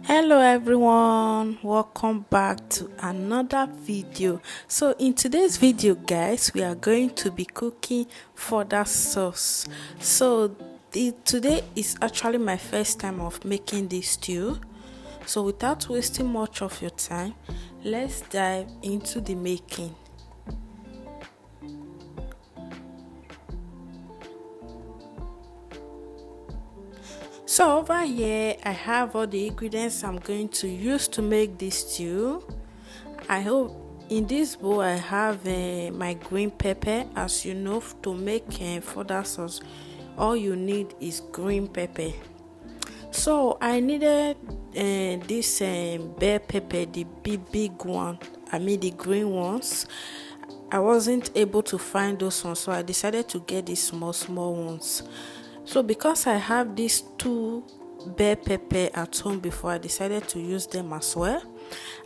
Hello everyone, welcome back to another video. So in today's video guys, we are going to be cooking fodder sauce. Today is actually my first time of making this stew. So without wasting much of your time, let's dive into the making. So over here I have all the ingredients I'm going to use to make this stew. I hope in this bowl I have my green pepper. As you know, to make fodder sauce, all you need is green pepper. So I needed this bell pepper, the big one. I mean the green ones. I wasn't able to find those ones, so I decided to get these small ones. So because I have these two bell pepper at home before, I decided to use them as well.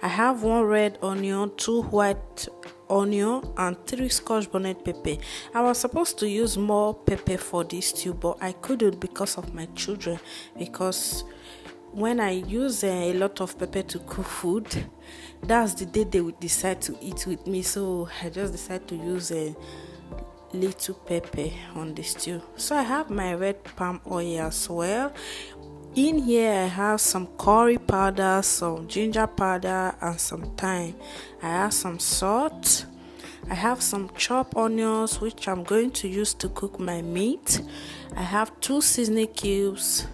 I have 1 red onion, 2 white onion, and 3 scotch bonnet pepper. I was supposed to use more pepper for this stew, but I couldn't because of my children. Because when I use a lot of pepper to cook food, that's the day they would decide to eat with me. So I just decided to use a little pepper on the stew. So I have my red palm oil as well. In here I have some curry powder, some ginger powder, and some thyme. I have some salt. I have some chopped onions which I'm going to use to cook my meat. I have 2 seasoning cubes.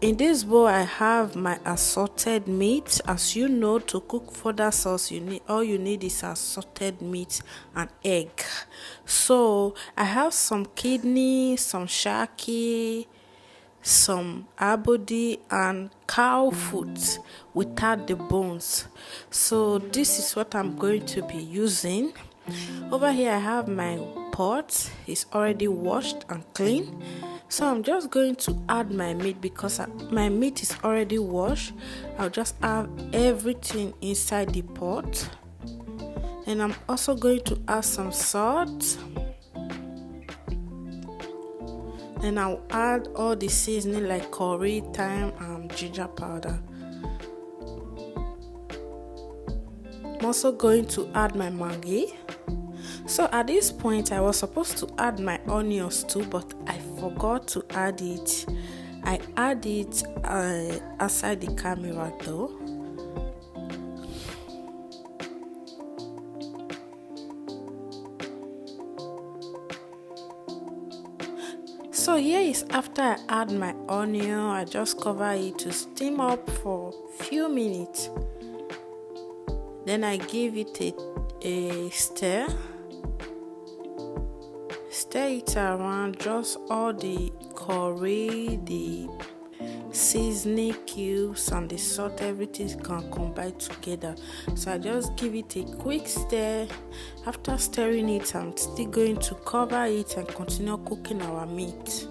In this bowl I have my assorted meat. As you know, to cook fodder sauce, all you need is assorted meat and egg. So I have some kidney, some shaki, some abodi, and cow foot without the bones. So this is what I'm going to be using. Over here I have my pot. It's already washed and clean. So I'm just going to add my meat because my meat is already washed. I'll just add everything inside the pot. And I'm also going to add some salt. Then I'll add all the seasoning like curry, thyme, and ginger powder. I'm also going to add my Maggi. So at this point I was supposed to add my onions too, but I forgot to add it. I add it outside the camera though. So here is after I add my onion. I just cover it to steam up for few minutes. Then I give it a stir. Stir it around, just all the curry, the seasoning cubes, and the salt, everything can combine together. So I just give it a quick stir. After stirring it, I'm still going to cover it and continue cooking our meat.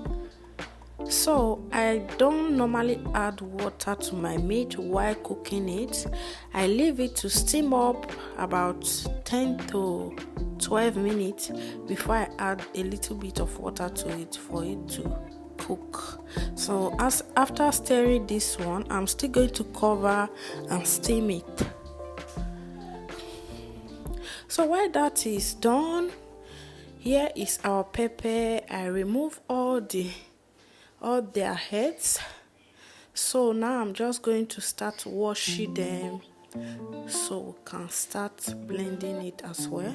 So I don't normally add water to my meat while cooking it. I leave it to steam up about 10 to 12 minutes before I add a little bit of water to it for it to cook. So after stirring this one, I'm still going to cover and steam it. So while that is done, here is our pepper. I remove all their heads. So now I'm just going to start washing them so we can start blending it as well.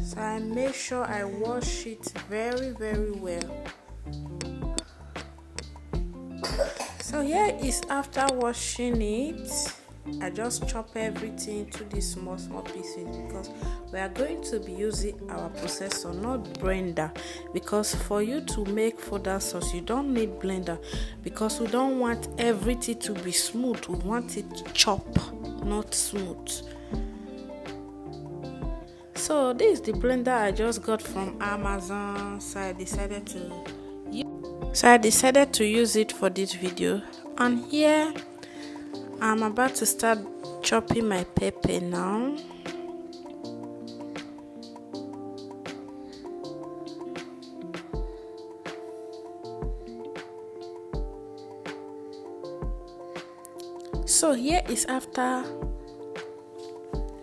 So I make sure I wash it very well. So here is after washing it. I just chop everything to these small pieces because we are going to be using our processor, not blender. Because for you to make fodder sauce, you don't need blender because we don't want everything to be smooth. We want it to chop, not smooth. So this is the blender I just got from Amazon. So I decided to use it for this video. And here I'm about to start chopping my pepper now. So here is after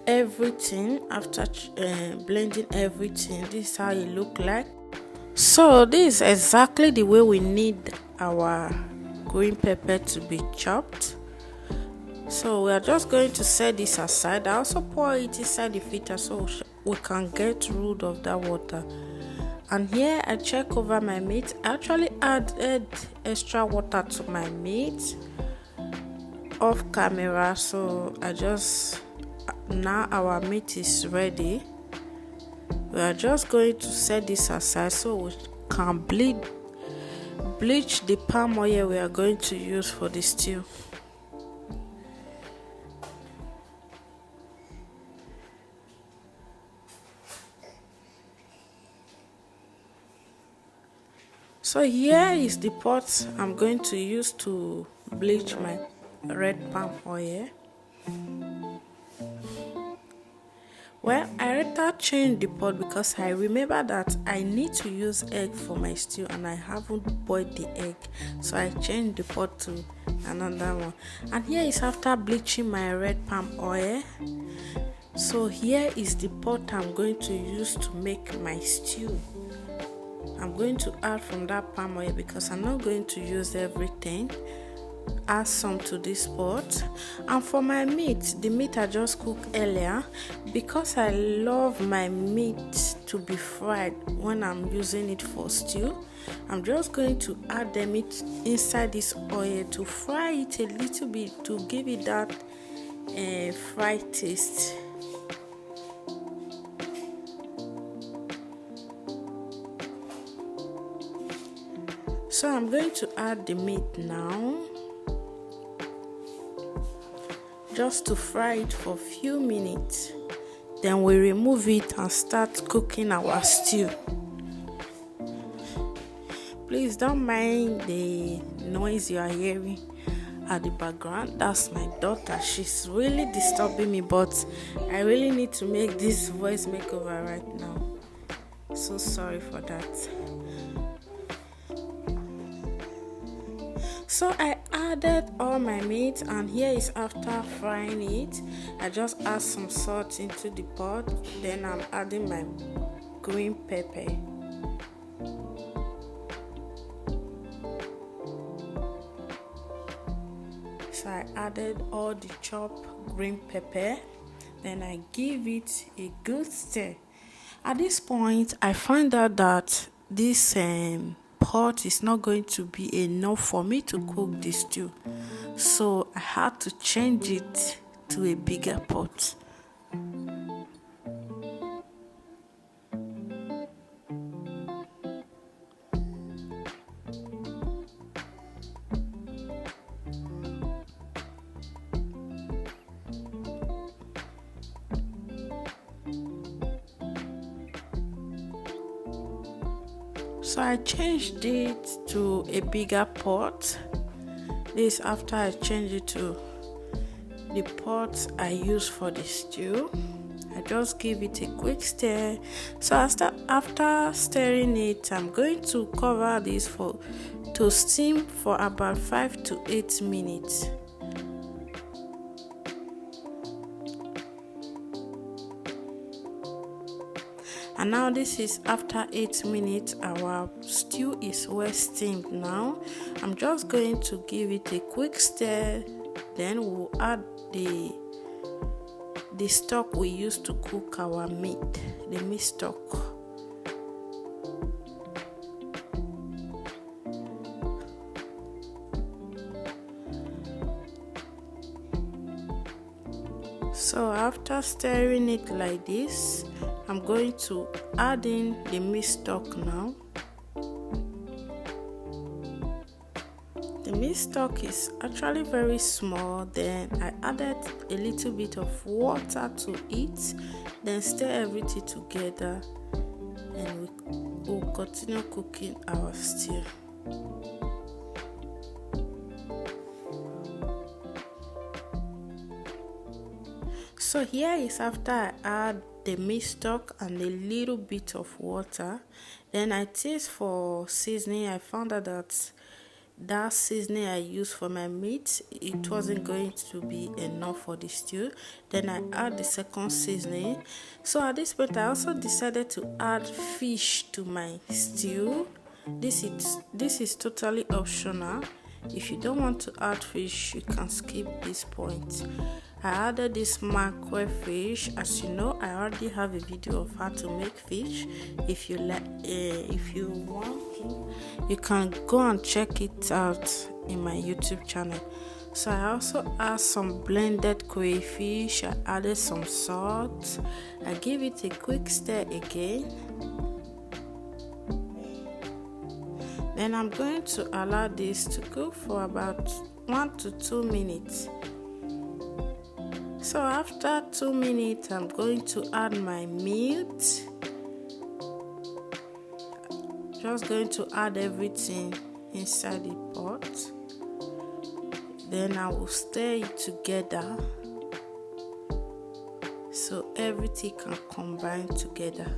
everything, after blending everything. This is how it look like. So this is exactly the way we need our green pepper to be chopped. So we are just going to set this aside. I also pour it inside the filter so we can get rid of that water. And here I check over my meat. I actually added extra water to my meat off camera, so now our meat is ready. We are just going to set this aside so we can bleach the palm oil we are going to use for the stew. So here is the pot I'm going to use to bleach my red palm oil. Well, I later changed the pot because I remember that I need to use egg for my stew and I haven't boiled the egg. So I changed the pot to another one. And here is after bleaching my red palm oil. So here is the pot I'm going to use to make my stew. I'm going to add from that palm oil because I'm not going to use everything. Add some to this pot. And for my meat, the meat I just cooked earlier, because I love my meat to be fried when I'm using it for stew, I'm just going to add the meat inside this oil to fry it a little bit to give it that fried taste. So I'm going to add the meat now, just to fry it for a few minutes. Then we remove it and start cooking our stew. Please don't mind the noise you are hearing at the background. That's my daughter. She's really disturbing me, but I really need to make this voice makeover right now. So sorry for that. So I added all my meat, and here is after frying it. I just add some salt into the pot. Then I'm adding my green pepper. So I added all the chopped green pepper. Then I give it a good stir. At this point, I find out that this pot is not going to be enough for me to cook this stew, so I had to change it to a bigger pot. So I changed it to a bigger pot. This after I changed it to the pot I use for the stew. I just give it a quick stir. So after stirring it, I'm going to cover this to steam for about 5 to 8 minutes. And now this is after 8 minutes. Our stew is well steamed now. I'm just going to give it a quick stir. Then we'll add the stock we used to cook our meat, the meat stock. So after stirring it like this, I'm going to add in the meat stock now. The meat stock is actually very small. Then I added a little bit of water to it, then stir everything together, and we'll continue cooking our stew. So here is after I add the meat stock and a little bit of water. Then I taste for seasoning. I found out that that seasoning I used for my meat, it wasn't going to be enough for the stew. Then I add the second seasoning. So at this point I also decided to add fish to my stew. This is totally optional. If you don't want to add fish, you can skip this point. I added this mackerel fish. As you know, I already have a video of how to make fish. If you want to, you can go and check it out in my YouTube channel. So I also add some blended crayfish. I added some salt. I give it a quick stir again. Then I'm going to allow this to cook for about 1 to 2 minutes. So after 2 minutes, I'm going to add my meat. Just going to add everything inside the pot. Then I will stir it together so everything can combine together.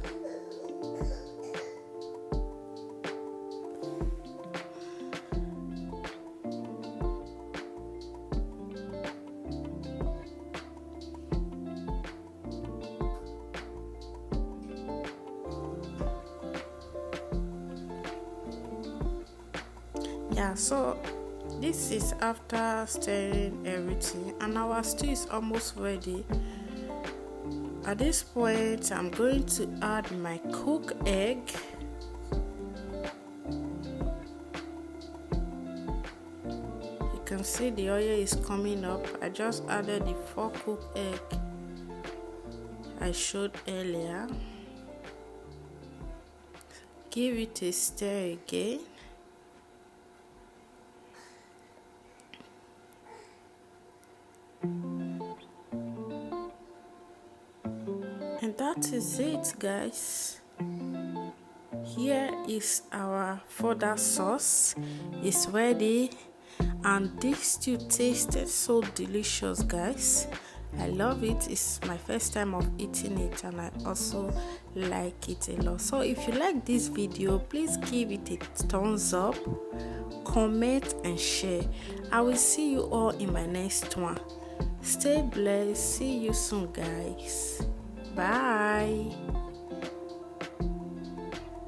Yeah, so this is after stirring everything and our stew is almost ready. At this point, I'm going to add my cooked egg. You can see the oil is coming up. I just added the 4 cooked egg I showed earlier. Give it a stir again. And that is it, guys. Here is our fodder sauce. It's ready, and this stew tasted so delicious, guys. I love it. It's my first time of eating it, and I also like it a lot. So if you like this video, please give it a thumbs up, comment and share. I will see you all in my next one. Stay blessed. See you soon, guys. Bye.